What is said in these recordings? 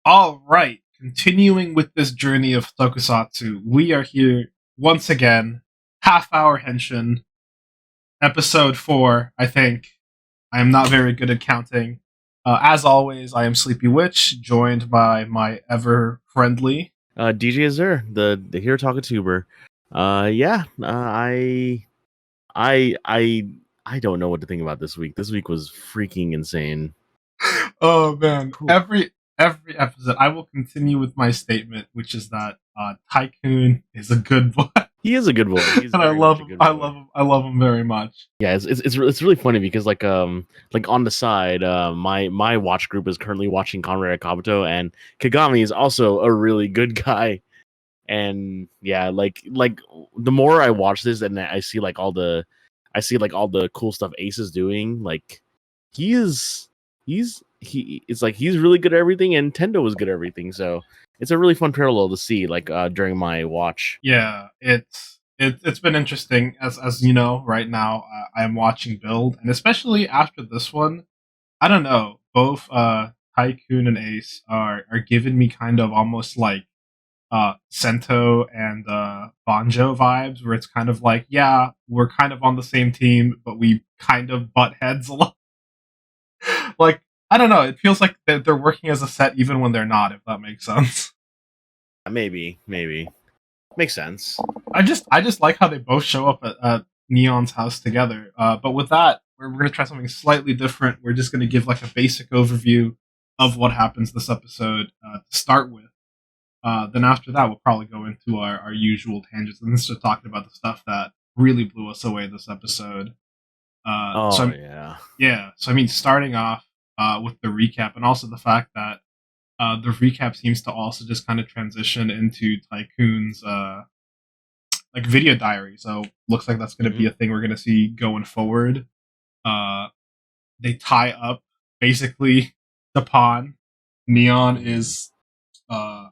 All right, continuing with this journey of Tokusatsu, we are here once again. Half hour Henshin, episode 4, I think. I am not very good at counting. As always, I am Sleepy Witch, joined by my ever friendly. DJ Azur, the Hero Talker tuber. I don't know what to think about this week. This week was freaking insane. Oh man, Cool. every episode, I will continue with my statement, which is that Tycoon is a good boy. He is a good boy. He's and I very love much a him. good I boy. love him. I love him very much. Yeah, it's really funny because like on the side, my watch group is currently watching Conrad Kabuto, and Kagami is also a really good guy. And yeah, like the more I watch this and I see like all the cool stuff Ace is doing, like he's it's like he's really good at everything and Tendo is good at everything. So it's a really fun parallel to see like during my watch. Yeah, it's been interesting as you know. Right now, I'm watching Build, and especially after this one, I don't know. Both Tycoon and Ace are giving me kind of almost like Sento and Banjo vibes, where it's kind of like, yeah, we're kind of on the same team, but we kind of butt heads a lot. Like, I don't know. It feels like they're working as a set even when they're not. If that makes sense. Maybe makes sense. I just like how they both show up at Neon's house together. But with that, we're gonna try something slightly different. We're just gonna give like a basic overview of what happens this episode to start with. Then after that, we'll probably go into our usual tangents and start talking about the stuff that really blew us away this episode. Yeah. So I mean, starting off with the recap, and also the fact that the recap seems to also just kind of transition into Tycoon's like video diary. So looks like that's going to be a thing we're going to see going forward. They tie up basically the pawn. Neon is oh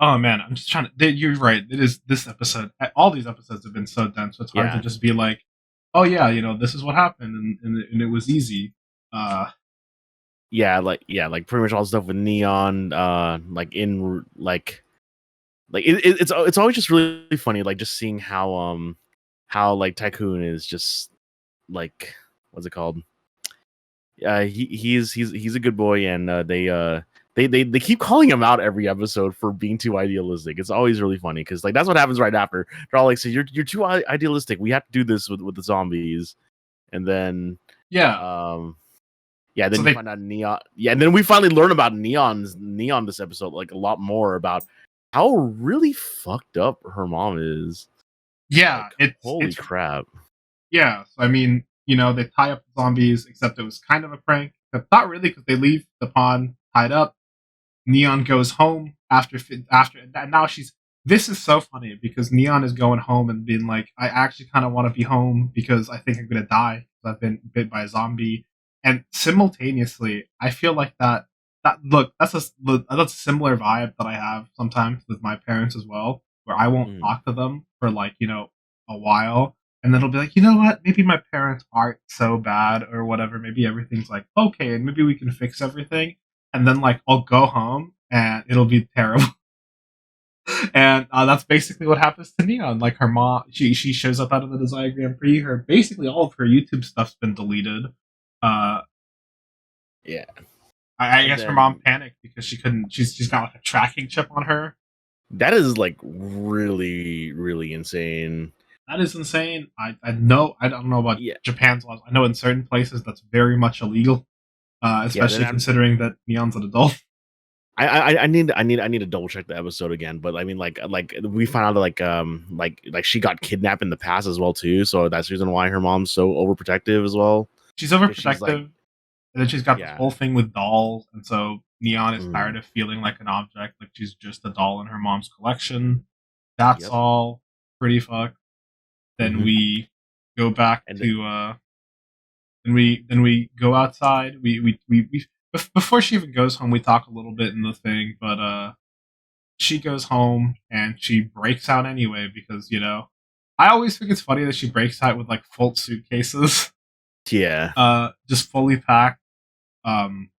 man, I'm just trying to. You're right. It is this episode. All these episodes have been so dense, so it's hard to just be like, oh yeah, this is what happened, and it was easy. Like pretty much all the stuff with Neon, it's always just really funny, like just seeing how like Tycoon is just like what's it called? He's a good boy, and they keep calling him out every episode for being too idealistic. It's always really funny because like that's what happens right after. They're all like, "So you're too idealistic. We have to do this with the zombies," and then then you find out Neon. Yeah, and then we finally learn about Neon this episode, like a lot more about how really fucked up her mom is. Yeah, like, holy crap. Yeah, so I mean, they tie up the zombies, except it was kind of a prank. But not really, because they leave the pawn tied up. Neon goes home after, and now she's. This is so funny because Neon is going home and being like, I actually kind of want to be home because I think I'm gonna die because I've been bit by a zombie. And simultaneously, I feel like that's a similar vibe that I have sometimes with my parents as well, where I won't talk to them for like a while, and then it'll be like, you know what, maybe my parents aren't so bad or whatever. Maybe everything's like okay, and maybe we can fix everything. And then like I'll go home and it'll be terrible. And that's basically what happens to Neon. Like her mom, she shows up out of the Desire Grand Prix. Her basically all of her YouTube stuff's been deleted. Yeah, I guess her mom panicked because she couldn't. She's got like a tracking chip on her. That is like really, really insane. That is insane. I know. I don't know about Japan's laws. I know in certain places that's very much illegal, especially considering that Neon's an adult. I need to double check the episode again, but I mean like we found out like she got kidnapped in the past as well too, so that's the reason why her mom's so overprotective as well. She's overprotective, and then she's got this whole thing with dolls, and so Neon is tired of feeling like an object, like she's just a doll in her mom's collection. That's all pretty fucked. Then we go back to then we go outside. We before she even goes home, we talk a little bit in the thing, but she goes home and she breaks out anyway because I always think it's funny that she breaks out with like full suitcases. Yeah. Just fully packed. And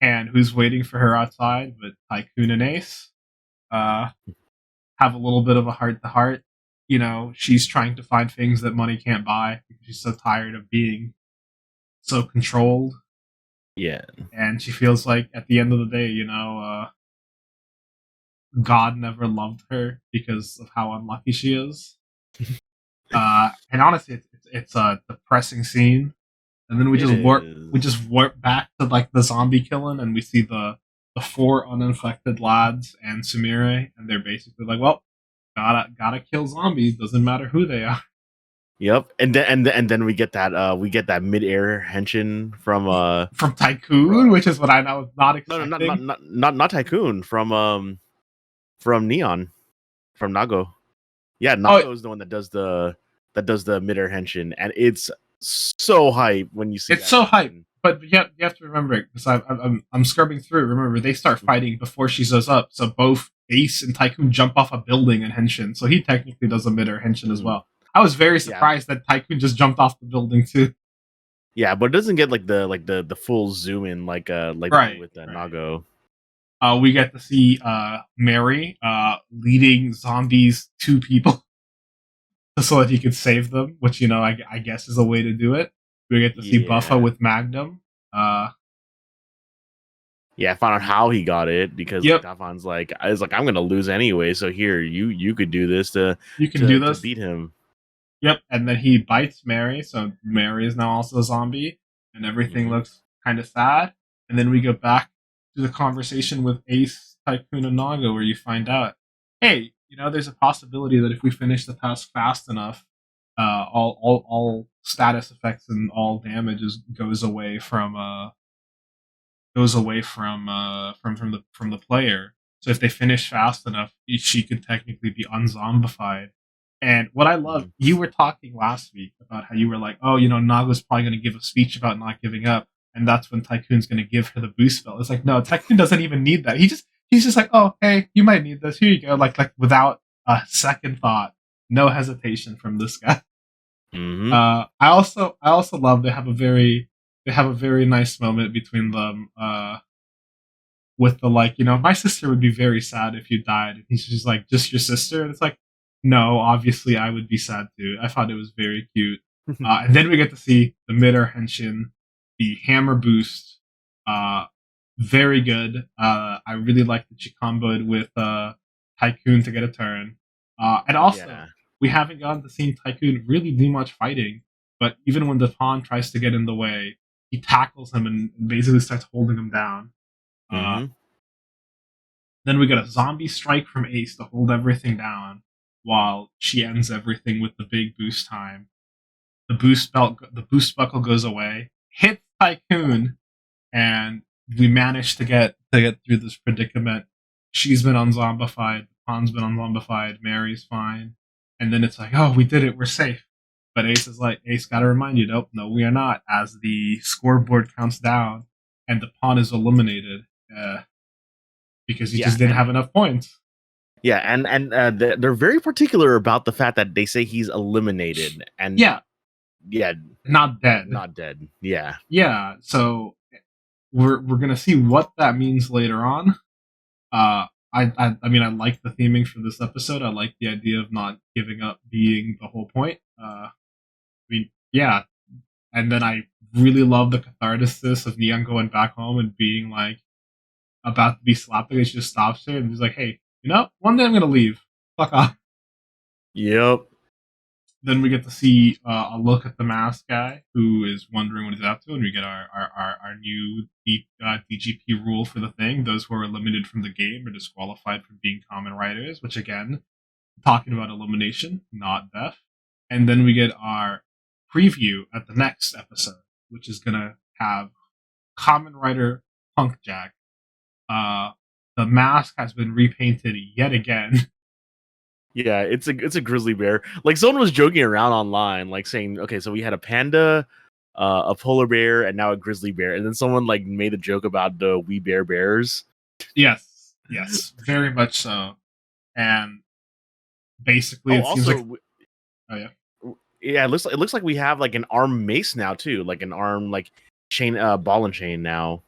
and who's waiting for her outside, but Tycoon and Ace uh, have a little bit of a heart to heart. You know, she's trying to find things that money can't buy because she's so tired of being so controlled, Yeah. and she feels like at the end of the day, God never loved her because of how unlucky she is. And honestly, it's a depressing scene. And then It we is. just warp back to like the zombie killing, and we see the four uninfected lads and Sumire, and they're basically like, well, gotta kill zombies. Doesn't matter who they are. Yep. And then we get that mid-air henshin from From Tycoon, which is what I was not no, not expecting. not Tycoon from Neon from Nago. Yeah, Oh, Nago is the one that does the mid-air henshin, and it's so hype when you see it's that so hype. henshin. But you have to remember it because I'm scrubbing through. Remember, they start fighting before she shows up. So both Ace and Tycoon jump off a building in Henshin. So he technically does a mid-air Henshin as Mhm. well. I was very Yeah, surprised that Tycoon just jumped off the building too. yeah, but it doesn't get like the full zoom in like they do Right, with right. Nago. We get to see Mary leading zombies to people so that he could save them, which I guess is a way to do it. We get to see Buffa Yeah. with Magnum. Yeah, I found out how he got it because like Yep, Dafon's like I was like I'm gonna lose anyway, so here you could do this you can do to this. beat him. Yep, and then he bites Mary, so Mary is now also a zombie, and everything Hmm. looks kind of sad. And then we go back to the conversation with Ace, Tycoon, and Naga, where you find out, hey, there's a possibility that if we finish the task fast enough, all status effects and all damages goes away from the player. So if they finish fast enough, she could technically be unzombified. And what I love, Hmm. you were talking last week about how you were like, oh, Naga's probably going to give a speech about not giving up, and that's when Tycoon's going to give her the boost spell. It's like, no, Tycoon doesn't even need that. He's just like, oh, hey, you might need this. Here you go. Like without a second thought, no hesitation from this guy. Hmm. I also love they have a very nice moment between them. With the like, my sister would be very sad if you died. And he's just like, just your sister? And it's like, no, obviously I would be sad too. I thought it was very cute. And then we get to see the Mitter Henshin, the hammer boost. Uh, Very good. I really like that she comboed with Tycoon to get a turn. And also, Yeah. we haven't gotten to see Tycoon really do much fighting, but even when the pawn tries to get in the way, he tackles him and basically starts holding him down. Uh, Hmm. then we get a zombie strike from Ace to hold everything down, while she ends everything with the big boost time. The boost buckle goes away, hits Tycoon, and we managed to get through this predicament. She's been unzombified, Han's been unzombified, Mary's fine, and then it's like, oh, we did it, we're safe. But Ace is like, Ace, gotta remind you, nope, no, we are not. As the scoreboard counts down, and the pawn is eliminated. Because he Yeah, just didn't have enough points. they're very particular about the fact that they say he's eliminated and Yeah, yeah, not dead. not dead. Yeah. Yeah, so we're gonna see what that means later on. I mean, I like the theming for this episode. I like the idea of not giving up being the whole point. I mean, yeah, and then I really love the catharsis of Neon going back home and being like about to be slapped, and she just stops her and he's like, "Hey, one day I'm gonna leave. Fuck off." Yep. Then we get to see a look at the mask guy who is wondering what he's up to, and we get our new DGP rule for the thing. Those who are eliminated from the game are disqualified from being common writers, which again, talking about elimination, not death. And then we get our preview at the next episode, which is going to have common writer Punk Jack. Uh, the mask has been repainted yet again. Yeah, it's a grizzly bear. Like someone was joking around online, like saying, okay, so we had a panda, a polar bear, and now a grizzly bear, and then someone like made a joke about the we bear bears. Yes, yes, very much so. And basically, Oh, it seems like, also, oh yeah, yeah, it looks like we have like an arm mace now too, like an arm like chain, ball and chain now.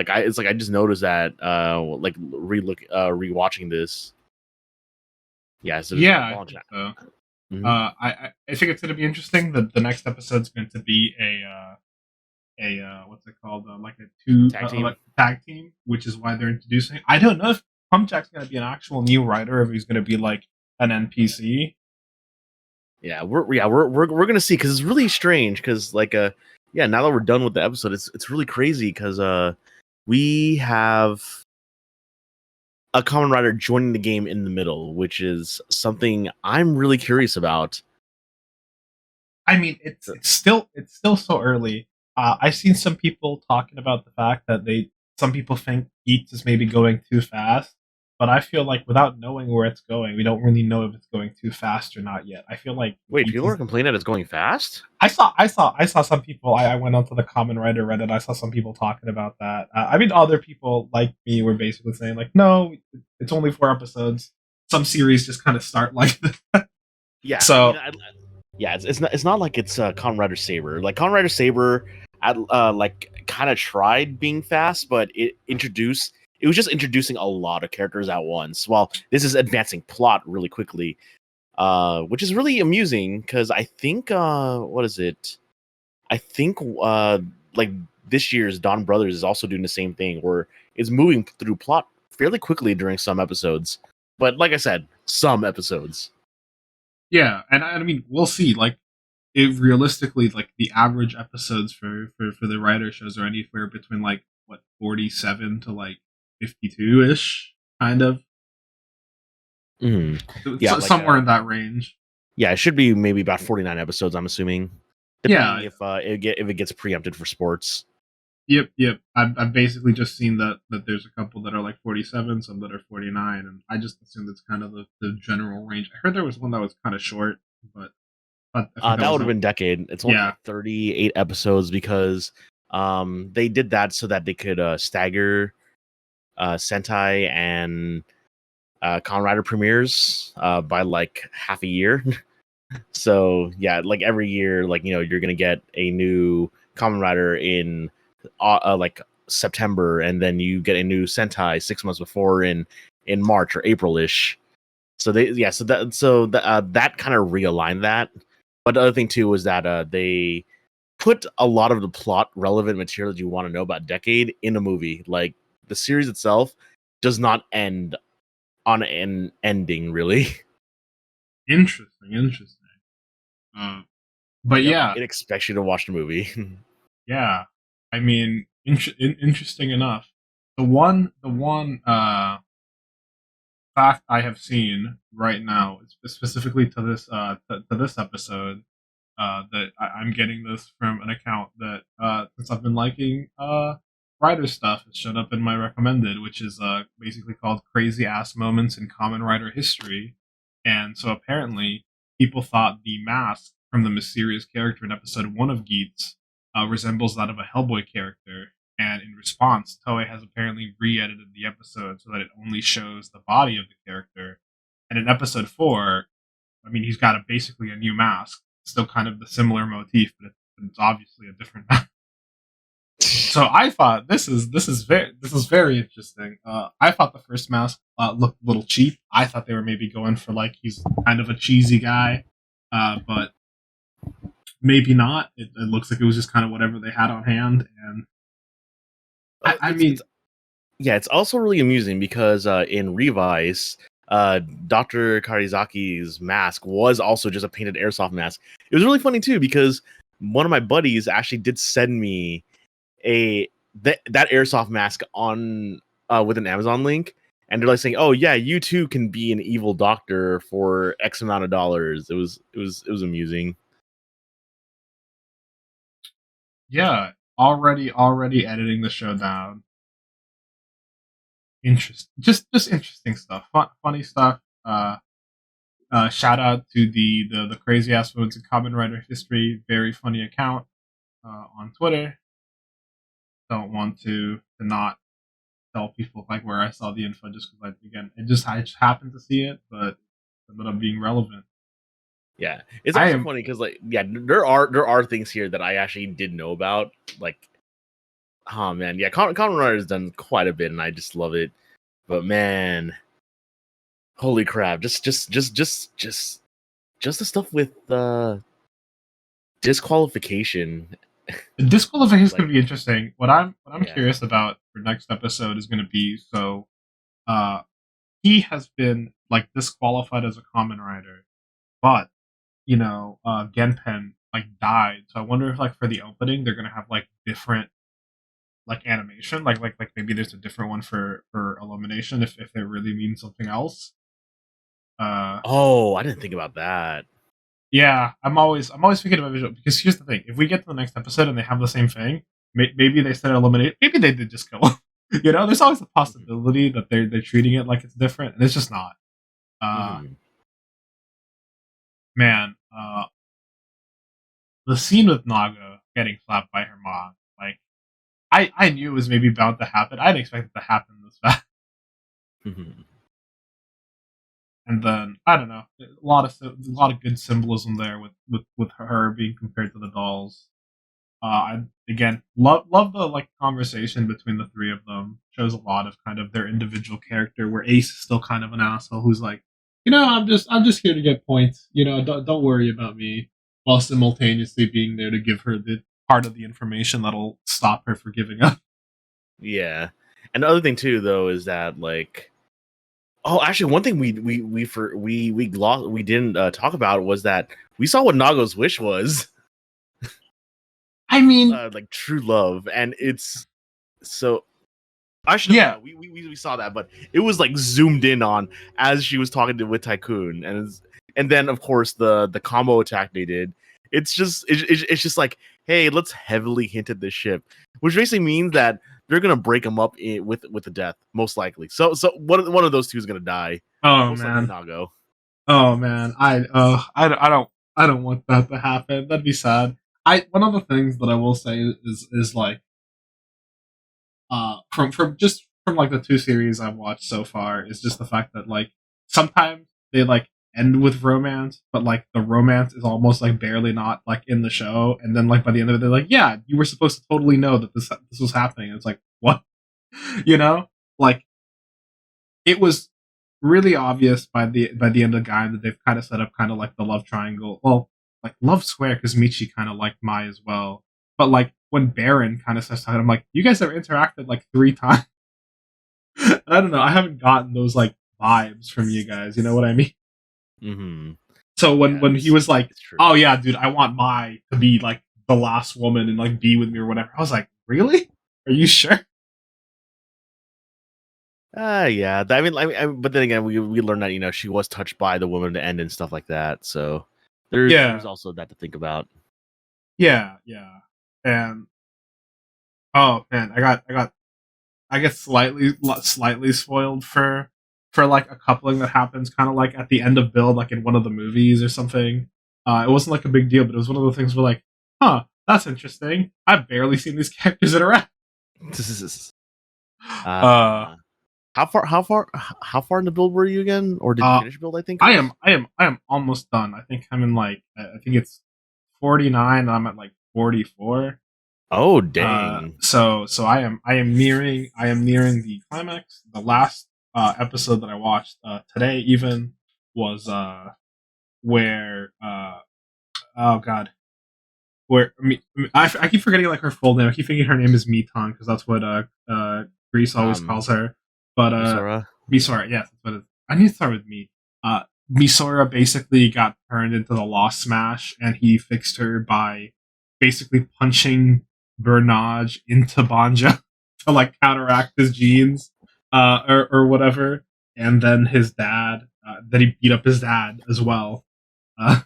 It's like I just noticed that rewatching this. Yeah, so there's Yeah, a I bunch. think so. Mhm. I think it's going to be interesting. The next episode's going to be what's it called, like a two Tag team. like tag team, which is why they're introducing. I don't know if Pumpjack's going to be an actual new writer, or if he's going to be like an NPC. Yeah, we're gonna see, because it's really strange, because yeah, now that we're done with the episode, it's really crazy, because we have a common writer joining the game in the middle, which is something I'm really curious about. I mean, it's still so early. I've seen some people talking about the fact that some people think Eats is maybe going too fast, but I feel like without knowing where it's going, we don't really know if it's going too fast or not yet. I feel like Wait, Eats people are is. complaining that it's going fast? I saw some people. I went onto the Common Writer Reddit. I saw some people talking about that. I mean, other people like me were basically saying like, no, it's only 4 episodes. Some series just kind of start like this. Yeah, So yeah, it's not like it's Kamen Rider Saber. Like Kamen Rider Saber, like kind of tried being fast, but it was just introducing a lot of characters at once. While this is advancing plot really quickly, which is really amusing, because I think what is it? I think like this year's Dawn Brothers is also doing the same thing, where it's moving through plot fairly quickly during some episodes. But like I said, some episodes. yeah, and I mean, we'll see. Like, it realistically, like the average episodes for the writer shows are anywhere between like what 47 to like 52 ish, kind of. Mhm. Yeah, So, somewhere in that range. yeah, it should be maybe about 49 episodes, I'm assuming, Yeah. depending if it gets preempted for sports. Yep. I've basically just seen that there's a couple that are like 47, some that are 49, and I just assumed it's kind of the general range. I heard there was one that was kind of short, but I think that That was would have a been Decade. It's only yeah. like 38 episodes, because they did that so that they could stagger Sentai and Kamen Rider premieres by like half a year. So yeah, like every year, like you're gonna get a new Kamen Rider in like September, and then you get a new Sentai 6 months before in March or April ish. So that kind of realigned that. But the other thing too was that they put a lot of the plot relevant material that you want to know about Decade in a movie. Like the series itself does not end on an ending, really. Interesting. Uh, but Yep, yeah, it expects you to watch the movie. yeah. I mean, interesting enough. The one fact I have seen right now, specifically to this episode, that I'm getting this from an account that since I've been liking writer stuff, it showed up in my recommended, which is basically called "Crazy Ass Moments in Common Writer History," and so apparently people thought the mask from the mysterious character in episode 1 of Geats resembles that of a Hellboy character. And in response, Toei has apparently re-edited the episode so that it only shows the body of the character. And in episode 4, I mean, he's got basically a new mask, still kind of the similar motif, but it's obviously a different mask. So I thought this is very interesting. I thought the first mask looked a little cheap. I thought they were maybe going for like he's kind of a cheesy guy, but maybe not. It looks like it was just kind of whatever they had on hand, and I It's mean, yeah, it's also really amusing, because in Revise, Dr. Karizaki's mask was also just a painted airsoft mask. It was really funny too, because one of my buddies actually did send me that airsoft mask on with an Amazon link, and they're like saying, "Oh yeah, you too can be an evil doctor for X amount of dollars." It was amusing. yeah, already editing the show down. Just interesting stuff, funny stuff. Shout out to the crazy ass moments in Common Writer History, very funny account on Twitter. Don't want to not tell people like where I saw the info just because again I just happened to see it, but it ended up being relevant. Yeah, it's I also am funny because, like, yeah, there are things here that I actually did know about, like Oh man, yeah, Kamen Rider has done quite a bit, and I just love it. But man, holy crap! Just the stuff with disqualification. The disqualification is going Like, to be interesting. What I'm yeah. curious about for next episode is going to be so uh he has been like disqualified as a common rider, but Genpen like died. So I wonder if like for the opening they're gonna have like different like animation, like maybe there's a different one for elimination if it really means something else. Uh, Oh, I didn't think about that. yeah, I'm always thinking about visual because here's the thing: if we get to the next episode and they have the same thing, maybe they said eliminate, maybe they did just kill him. There's always a Mhm. possibility that they're treating it like it's different, and it's just not. Uh, Mhm. man, the scene with Naga getting slapped by her mom, like I knew it was maybe bound to happen. I didn't expect it to happen this fast. Mhm. And then I don't know, a lot of good symbolism there with her being compared to the dolls. I again love the like conversation between the three of them. Shows a lot of kind of their individual character. Where Ace is still kind of an asshole who's like, I'm just here to get points. Don't worry about me. While simultaneously being there to give her the part of the information that'll stop her for giving up. Yeah, and the other thing too, though, is that like, oh, actually, one thing we didn't talk about was that we saw what Nago's wish was, I mean, like true love, and it's so. Actually, no, yeah, no, we saw that, but it was like zoomed in on as she was talking with Tycoon, and then of course the combo attack they did. It's just like, hey, let's heavily hint at this ship, which basically means that they're gonna break them up with the death, most likely. So one of those two is gonna die, oh most likely man, Nago. oh man, I don't want that to happen. That'd be sad. I One of the things that I will say is like from like the two series I've watched so far is just the fact that like sometimes they like end with romance, but like the romance is almost like barely not like in the show, and then like by the end of it they're like, yeah, you were supposed to totally know that this was happening. And it's like what, you know, like it was really obvious by the end of the game that they've kind of set up kind of like the love triangle. Well, like love square because Michi kind of liked Mai as well. But like when Baron kind of says something, I'm like, you guys have interacted like 3 times. And I don't know. I haven't gotten those like vibes from you guys. You know what I mean? Mm-hmm. So when Yeah, when he was like, it's true. "Oh yeah, dude, I want Mai to be like the last woman and like be with me or whatever," I was like, "Really? Are you sure?" Yeah. But then again, we learned that she was touched by the woman to end and stuff like that. So there's Yeah, also that to think about. yeah, yeah. And oh man, I get slightly spoiled for like a coupling that happens kind of like at the end of build, like in one of the movies or something. It wasn't like a big deal, but it was one of the things where like, huh, that's interesting. I've barely seen these characters interact. Uh, uh, how far in the build were you again, or did you uh, finish build? I think it I am was. I am I am almost done. I think I'm in like I think it's 49 and I'm at like 44. Oh dang! So I am nearing the climax. The last episode that I watched today even was where oh god, where I keep forgetting like her full name. I keep thinking her name is Miton because that's what Greece always Um, calls her. But Misora. Misora, yes, that's what it is. I need to start with me. Misora basically got turned into the Lost Smash, and he fixed her by basically punching Bernage into Banja to like counteract his genes, or whatever. And then his dad, then he beat up his dad as well. Uh,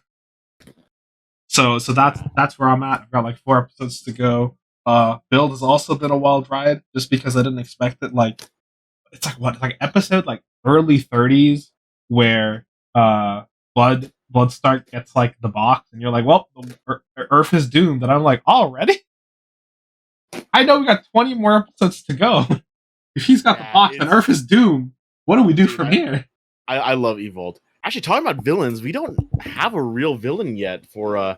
so that's where I'm at. I've got like 4 episodes to go. Build has also been a wild ride, just because I didn't expect it. Like it's like what, like episode like early 30s where Bloodstark gets like the box, and you're like, well, Earth is doomed, and I'm like, already? I know we got 20 more episodes to go. If he's got the Yeah, box and it's Earth is doomed, what do we do dude. from I, here? I love Evolt. Actually, talking about villains, we don't have a real villain yet for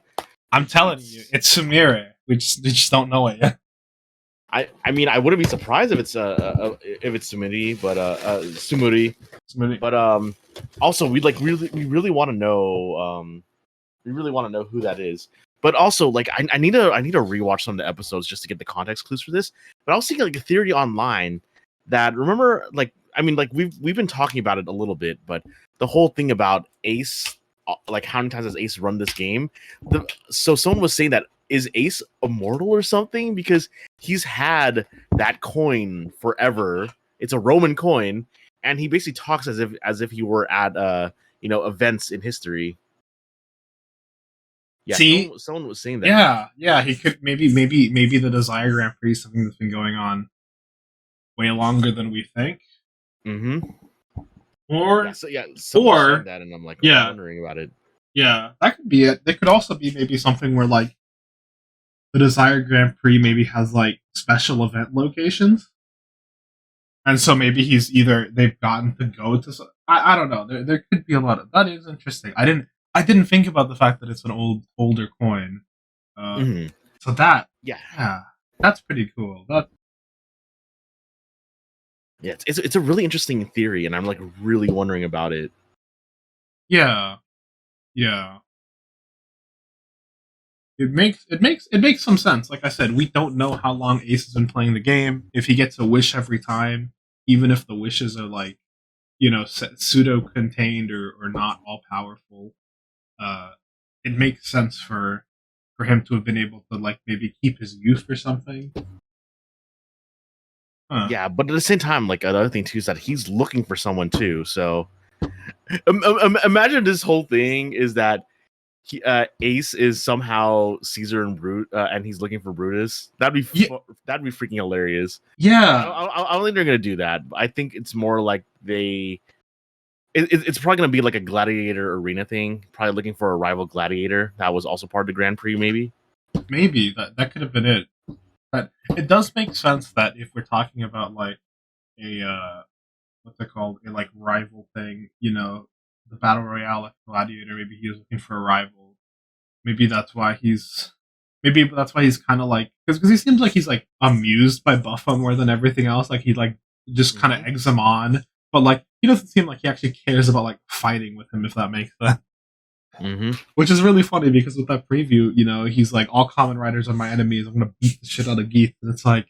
I'm telling you, Beats. it's Sumire. We just don't know it yet. I mean, I wouldn't be surprised if it's Sumuri, but Sumuri. But also we really want to know who that is. But also, like, I need to rewatch some of the episodes just to get the context clues for this. But I was thinking, like, a theory online that, remember, like, I mean, like, we've been talking about it a little bit, but the whole thing about Ace, like, how many times has Ace run this game? So someone was saying that, is Ace immortal or something, because he's had that coin forever. It's a Roman coin, and he basically talks as if he were at events in history. Yeah, See, someone was saying that. yeah, he could maybe the Desire Grand Prix is something that's been going on way longer than we think. Mm-hmm. Or someone was saying that, and I'm like, I'm wondering about it. Yeah, that could be it. It could also be maybe something where, like, the Desire Grand Prix maybe has, like, special event locations, and so maybe they've gotten to go to. I don't know. There could be a lot of that. Is interesting. I didn't think about the fact that it's an older coin. So that that's pretty cool. It's a really interesting theory, and I'm, like, really wondering about it. Yeah. It makes some sense. Like I said, we don't know how long Ace has been playing the game. If he gets a wish every time, even if the wishes are, like, pseudo contained or not all powerful, it makes sense for him to have been able to, like, maybe keep his youth or something. Huh. Yeah, but at the same time, like, another thing too is that he's looking for someone too. So imagine this whole thing is that Ace is somehow Caesar and Brute, and he's looking for Brutus. That'd be freaking hilarious. Yeah, I don't think they're gonna do that. I think it's more like it's probably gonna be like a gladiator arena thing. Probably looking for a rival gladiator that was also part of the Grand Prix. Maybe that could have been it. But it does make sense that if we're talking about, like, a what's it called, a, like, rival thing, the battle royale gladiator, maybe he was looking for a rival. Maybe that's why he's kind of, like, because he seems like he's, like, amused by Buffa more than everything else. Like, he, like, just kind of eggs him on, but, like, he doesn't seem like he actually cares about, like, fighting with him, if that makes sense. Which is really funny, because with that preview, he's like, all common riders are my enemies. I'm gonna beat the shit out of Geets, and it's like,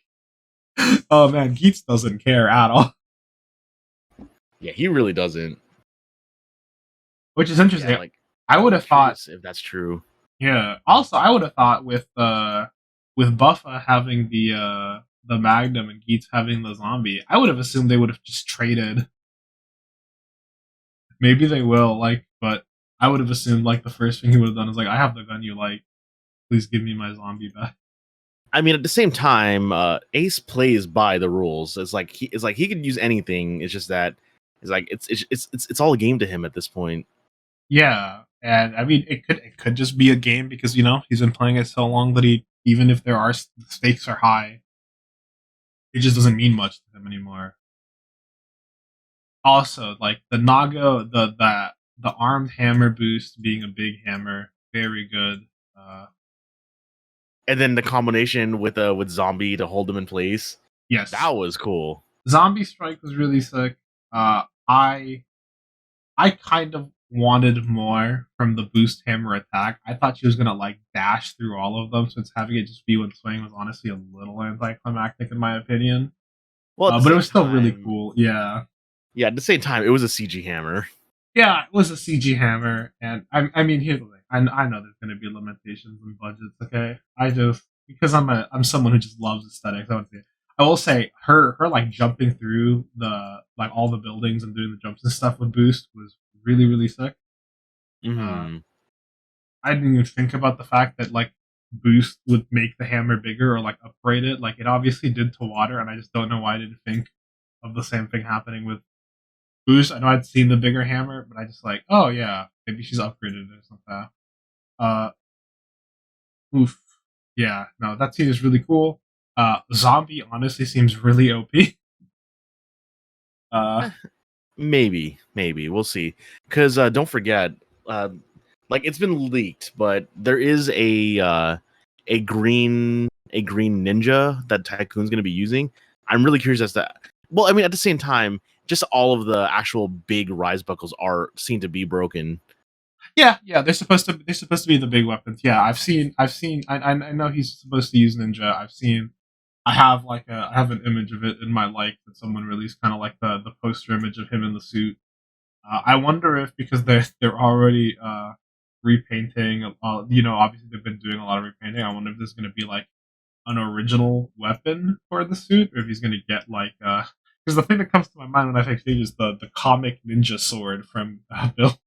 oh man, Geets doesn't care at all. Yeah, he really doesn't. Which is interesting. Yeah, like, I would have thought if that's true. Yeah. Also, I would have thought with Buffa having the Magnum and Geets having the zombie, I would have assumed they would have just traded. Maybe they will, like, but I would have assumed, like, the first thing he would have done is, like, I have the gun you like. Please give me my zombie back. I mean, at the same time, Ace plays by the rules. It's like he could use anything. It's just that it's all a game to him at this point. Yeah, and I mean, it could just be a game because he's been playing it so long that even if the stakes are high, it just doesn't mean much to him anymore. Also, like, the Nago, the armed hammer boost being a big hammer, very good. And then the combination with zombie to hold him in place. Yes, that was cool. Zombie strike was really sick. I kind of wanted more from the boost hammer attack. I thought she was gonna, like, dash through all of them, since having it just be one swing was honestly a little anticlimactic in my opinion. Well, but it was still really cool. Yeah. Yeah, at the same time, it was a CG hammer. Yeah, it was a CG hammer, and I mean, here's the thing. I know there's going to be limitations and budgets. Okay, because I'm someone who just loves aesthetics. I will say her like jumping through like all the buildings and doing the jumps and stuff with boost was really, really sick. Mm-hmm. I didn't even think about the fact that, like, boost would make the hammer bigger or, like, upgrade it. Like, it obviously did to water, and I just don't know why I didn't think of the same thing happening with boost. I know I'd seen the bigger hammer, but I just, like, oh yeah, maybe she's upgraded it or something. Oof. Yeah, no, that scene is really cool. Zombie honestly seems really OP. Maybe we'll see. Because don't forget, like, it's been leaked, but there is a green a green ninja that Tycoon's going to be using. I'm really curious as to. Well, I mean, at the same time, just all of the actual big rise buckles seem to be broken. Yeah, they're supposed to be the big weapons. Yeah, I know he's supposed to use ninja. I have an image of it in my life that someone released, kind of like the poster image of him in the suit. I wonder if, because they're already repainting, obviously they've been doing a lot of repainting. I wonder if there's going to be like an original weapon for the suit, or if he's going to get like because the thing that comes to my mind when I think is the comic ninja sword from Bill.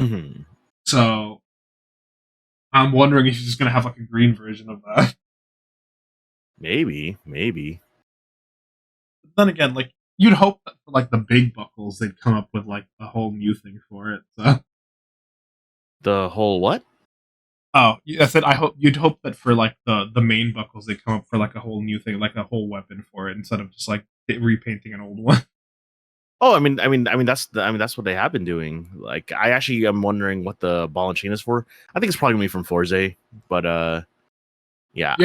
Mm-hmm. So I'm wondering if he's just going to have like a green version of that. Maybe. But then again, like you'd hope that for like the big buckles, they'd come up with like a whole new thing for it. So. The whole what? Oh, I said you'd hope that for like the main buckles, they come up for like a whole new thing, like a whole weapon for it, instead of just like repainting an old one. Oh, I mean, that's what they have been doing. Like, I actually am wondering what the ball and chain is for. I think it's probably gonna be from Forze, but yeah,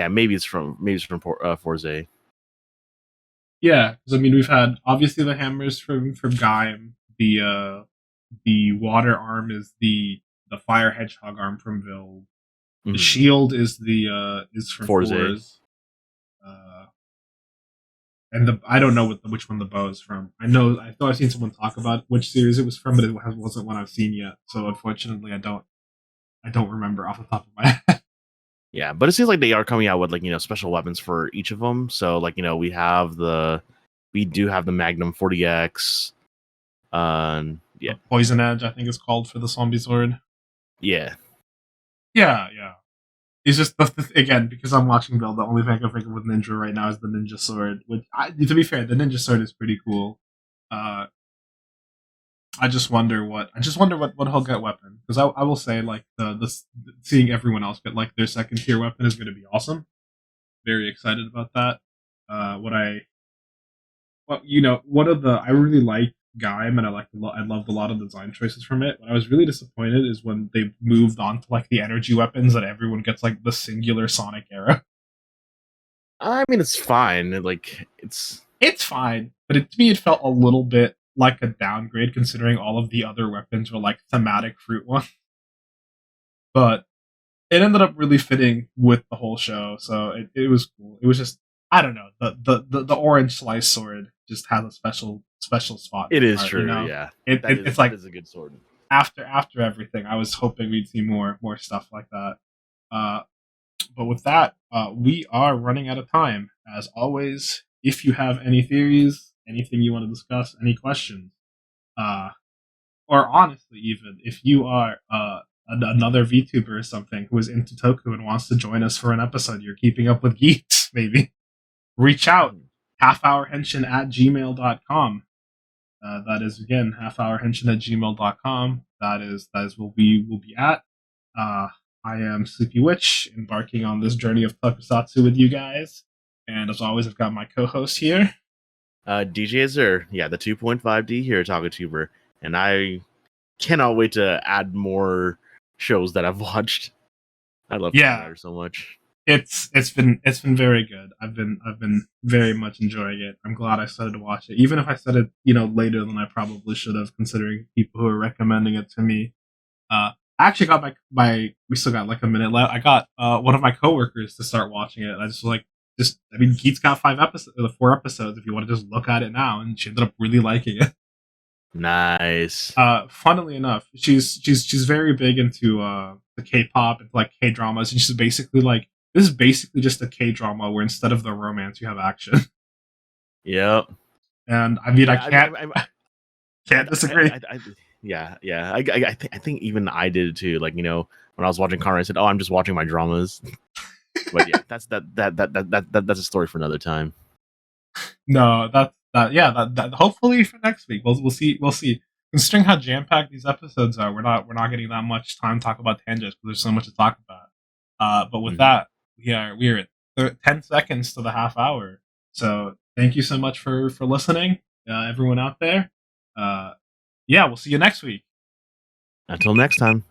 maybe it's from Forze. Yeah, because I mean, we've had obviously the hammers from Gaim. The water arm is the fire hedgehog arm from Vil. The Mhm. shield is from Forze. Forze. And I don't know which one the bow is from. I thought I've seen someone talk about which series it was from, but it wasn't one I've seen yet. So unfortunately, I don't remember off the top of my head. Yeah, but it seems like they are coming out with like special weapons for each of them. So like we do have the Magnum 40X. Yeah, The Poison Edge, I think, is called for the zombie sword. Yeah. It's just again, because I'm watching Bill. The only thing I can think of with Ninja right now is the Ninja sword. Which, to be fair, the Ninja sword is pretty cool. I just wonder what he'll get weapon, because I will say, like, the seeing everyone else get like their second tier weapon is going to be awesome. Very excited about that. One of the I really like Gaim, and I loved a lot of design choices from it. What I was really disappointed is when they moved on to like the energy weapons, that everyone gets like the singular Sonic era. I mean, it's fine. Like, It's fine, but to me, it felt a little bit like a downgrade, considering all of the other weapons were like thematic fruit ones. But it ended up really fitting with the whole show, so it was cool. It was just, I don't know, the orange slice sword just has a special spot. It is heart, true, yeah. It's like, that is a good sword. After everything, I was hoping we'd see more stuff like that. But with that, we are running out of time. As always, if you have any theories, anything you want to discuss, any questions, or honestly, even if you are another VTuber or something who is into Toku and wants to join us for an episode, you're keeping up with geeks, maybe, reach out. halfhourhenshin at gmail.com. That is, again, halfhourhenshin at gmail.com. That is where we will be at. I am Sleepy Witch, embarking on this journey of Tokusatsu with you guys. And as always, I've got my co-host here. DJ Azur, yeah, the 2.5D here, TacoTuber. And I cannot wait to add more shows that I've watched. I love Kamen Rider so much. It's been very good. I've been very much enjoying it. I'm glad I started to watch it, even if I started later than I probably should have, considering people who are recommending it to me. I actually got my we still got like a minute left. I got one of my coworkers to start watching it. I Geet's got 4 episodes. If you want to just look at it now, and she ended up really liking it. Nice. Funnily enough, she's very big into the K-pop and like K-dramas, and she's basically like, this is basically just a K-drama where instead of the romance you have action. Yep. And I mean, I can't disagree. I think even I did it too. Like, when I was watching Conrad, I said, "Oh, I'm just watching my dramas." But yeah, that's a story for another time. No, that hopefully for next week. We'll see. Considering how jam packed these episodes are, we're not getting that much time to talk about tangents because there's so much to talk about. But with that, we're at 10 seconds to the half hour. So thank you so much for listening, everyone out there. We'll see you next week. Until next time.